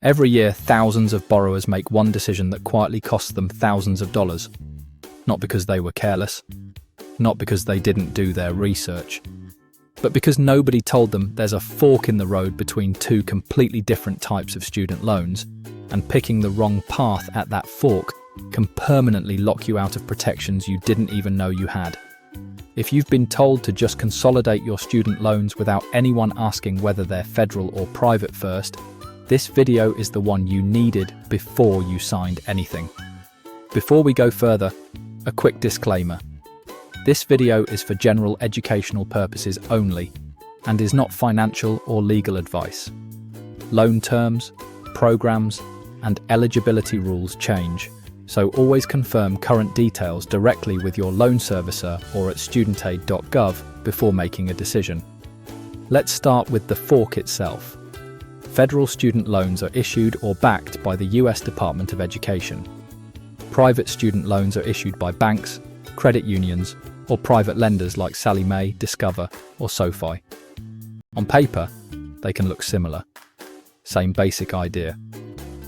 Every year, thousands of borrowers make one decision that quietly costs them thousands of dollars. Not because they were careless, not because they didn't do their research, but because nobody told them there's a fork in the road between two completely different types of student loans, and picking the wrong path at that fork can permanently lock you out of protections you didn't even know you had. If you've been told to just consolidate your student loans without anyone asking whether they're federal or private first, this video is the one you needed before you signed anything. Before we go further, a quick disclaimer. This video is for general educational purposes only and is not financial or legal advice. Loan terms, programs, and eligibility rules change, so always confirm current details directly with your loan servicer or at studentaid.gov before making a decision. Let's start with the fork itself. Federal student loans are issued or backed by the US Department of Education. Private student loans are issued by banks, credit unions, or private lenders like Sallie Mae, Discover, or SoFi. On paper, they can look similar. Same basic idea.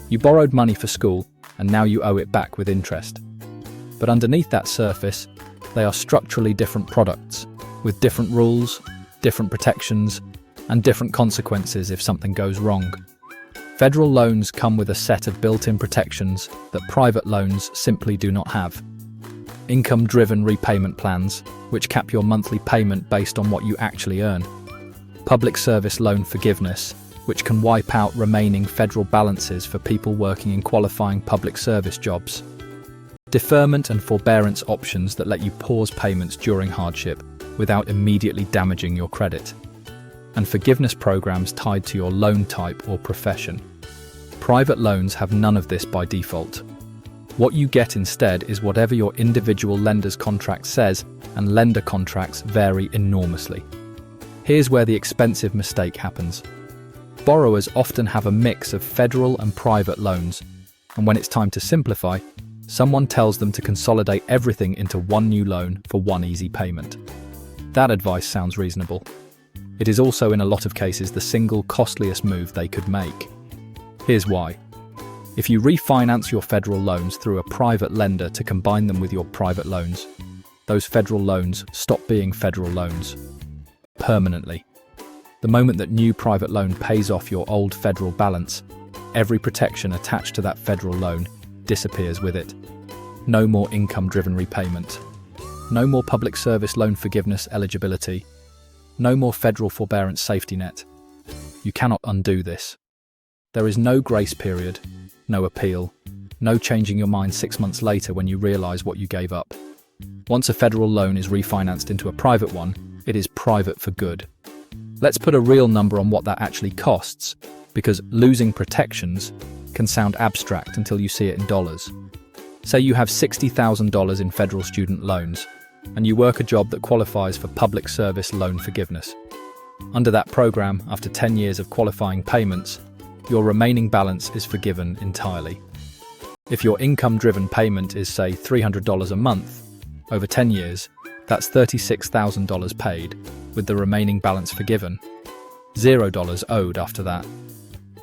You borrowed money for school, and now you owe it back with interest. But underneath that surface, they are structurally different products, with different rules, different protections, and different consequences if something goes wrong. Federal loans come with a set of built-in protections that private loans simply do not have. Income-driven repayment plans, which cap your monthly payment based on what you actually earn. Public service loan forgiveness, which can wipe out remaining federal balances for people working in qualifying public service jobs. Deferment and forbearance options that let you pause payments during hardship without immediately damaging your credit. And forgiveness programs tied to your loan type or profession. Private loans have none of this by default. What you get instead is whatever your individual lender's contract says, and lender contracts vary enormously. Here's where the expensive mistake happens. Borrowers often have a mix of federal and private loans, and when it's time to simplify, someone tells them to consolidate everything into one new loan for one easy payment. That advice sounds reasonable. It is also in a lot of cases the single costliest move they could make. Here's why. If you refinance your federal loans through a private lender to combine them with your private loans, those federal loans stop being federal loans. Permanently. The moment that new private loan pays off your old federal balance, every protection attached to that federal loan disappears with it. No more income-driven repayment. No more public service loan forgiveness eligibility. No more federal forbearance safety net. You cannot undo this. There is no grace period, no appeal, no changing your mind 6 months later when you realize what you gave up. Once a federal loan is refinanced into a private one, it is private for good. Let's put a real number on what that actually costs, because losing protections can sound abstract until you see it in dollars. Say you have $60,000 in federal student loans, and you work a job that qualifies for public service loan forgiveness. Under that program, after 10 years of qualifying payments, your remaining balance is forgiven entirely. If your income-driven payment is, say, $300 a month, over 10 years, that's $36,000 paid, with the remaining balance forgiven. $0 owed after that.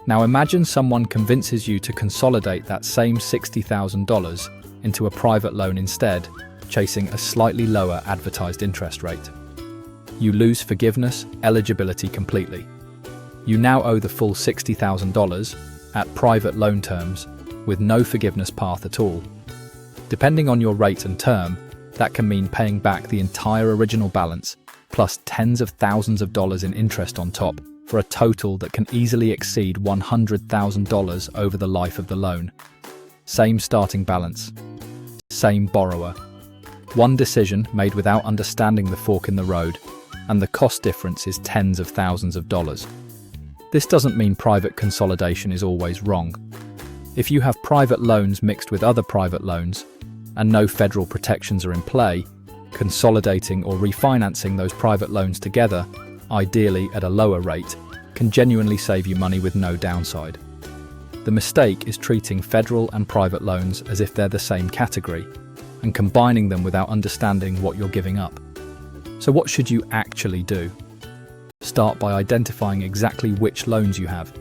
Now imagine someone convinces you to consolidate that same $60,000 into a private loan instead, chasing a slightly lower advertised interest rate. You lose forgiveness eligibility completely. You now owe the full $60,000 at private loan terms with no forgiveness path at all. Depending on your rate and term, that can mean paying back the entire original balance plus tens of thousands of dollars in interest on top for a total that can easily exceed $100,000 over the life of the loan. Same starting balance, same borrower. One decision made without understanding the fork in the road, and the cost difference is tens of thousands of dollars. This doesn't mean private consolidation is always wrong. If you have private loans mixed with other private loans, and no federal protections are in play, consolidating or refinancing those private loans together, ideally at a lower rate, can genuinely save you money with no downside. The mistake is treating federal and private loans as if they're the same category, and combining them without understanding what you're giving up. So what should you actually do? Start by identifying exactly which loans you have.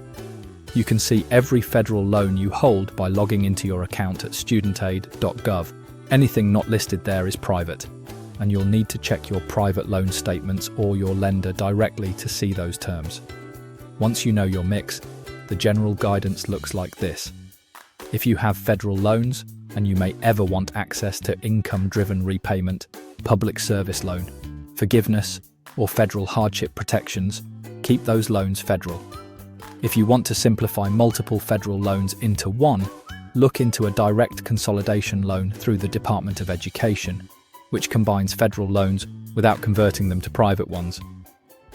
You can see every federal loan you hold by logging into your account at studentaid.gov. Anything not listed there is private, and you'll need to check your private loan statements or your lender directly to see those terms. Once you know your mix, the general guidance looks like this. If you have federal loans, and you may ever want access to income-driven repayment, public service loan, forgiveness, or federal hardship protections, keep those loans federal. If you want to simplify multiple federal loans into one, look into a direct consolidation loan through the Department of Education, which combines federal loans without converting them to private ones,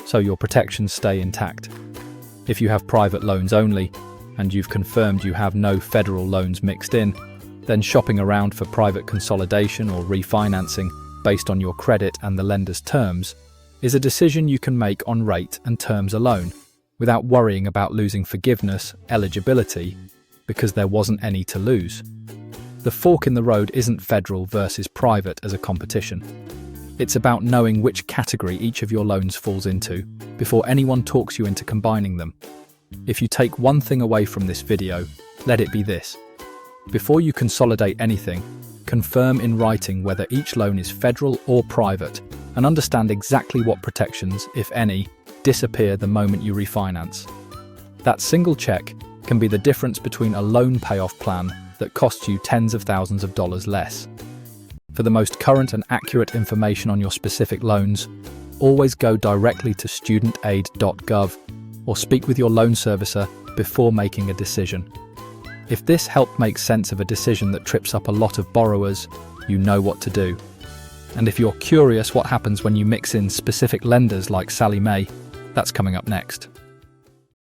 so your protections stay intact. If you have private loans only, and you've confirmed you have no federal loans mixed in, then shopping around for private consolidation or refinancing based on your credit and the lender's terms is a decision you can make on rate and terms alone, without worrying about losing forgiveness, eligibility, because there wasn't any to lose. The fork in the road isn't federal versus private as a competition. It's about knowing which category each of your loans falls into before anyone talks you into combining them. If you take one thing away from this video, let it be this. Before you consolidate anything, confirm in writing whether each loan is federal or private, and understand exactly what protections, if any, disappear the moment you refinance. That single check can be the difference between a loan payoff plan that costs you tens of thousands of dollars less. For the most current and accurate information on your specific loans, always go directly to studentaid.gov or speak with your loan servicer before making a decision. If this helped make sense of a decision that trips up a lot of borrowers, you know what to do. And if you're curious what happens when you mix in specific lenders like Sally Mae, that's coming up next.